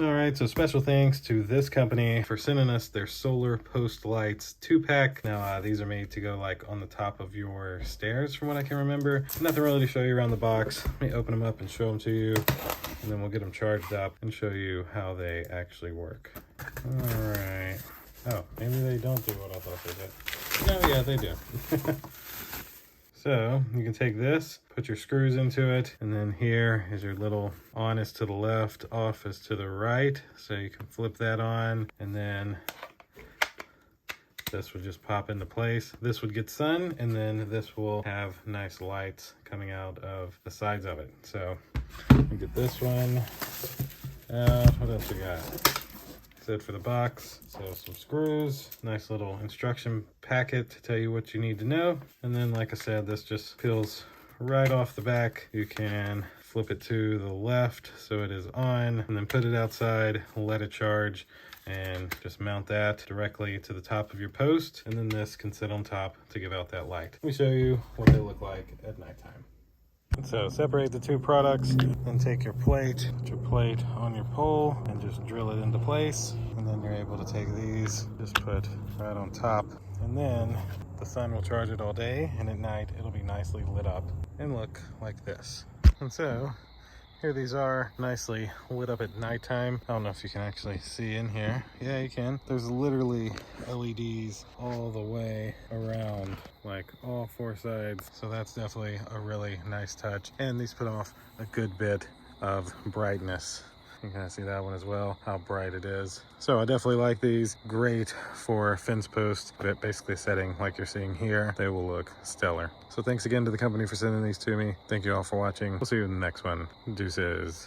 All right, so special thanks to this company for sending us their solar post lights 2-pack. Now, these are made to go like on the top of your stairs from what I can remember. Nothing really to show you around the box. Let me open them up and show them to you, and then we'll get them charged up and show you how they actually work. All right. Oh, maybe they don't do what I thought they did. No, yeah, they do. So you can take this, put your screws into it, and then here is your little on is to the left, off is to the right. So you can flip that on, and then this would just pop into place. This would get sun, and then this will have nice lights coming out of the sides of it. So you get this one. What else we got? That's it for the box. So some screws, nice little instruction packet to tell you what you need to know. And then, like I said, this just peels right off the back. You can flip it to the left so it is on, and then put it outside, let it charge, and just mount that directly to the top of your post. And then this can sit on top to give out that light. Let me show you what they look like at nighttime. So separate the two products and take your plate, put your plate on your pole and just drill it into place. And then you're able to take these, just put right on top. And then the sun will charge it all day, and at night it'll be nicely lit up and look like this. And so here these are, nicely lit up at nighttime. I don't know if you can actually see in here. Yeah, you can. There's literally LEDs all the way around, like all four sides. So that's definitely a really nice touch. And these put off a good bit of brightness. You can kind of see that one as well, how bright it is. So I definitely like these. Great for fence posts, but basically setting like you're seeing here, they will look stellar. So thanks again to the company for sending these to me. Thank you all for watching. We'll see you in the next one. Deuces.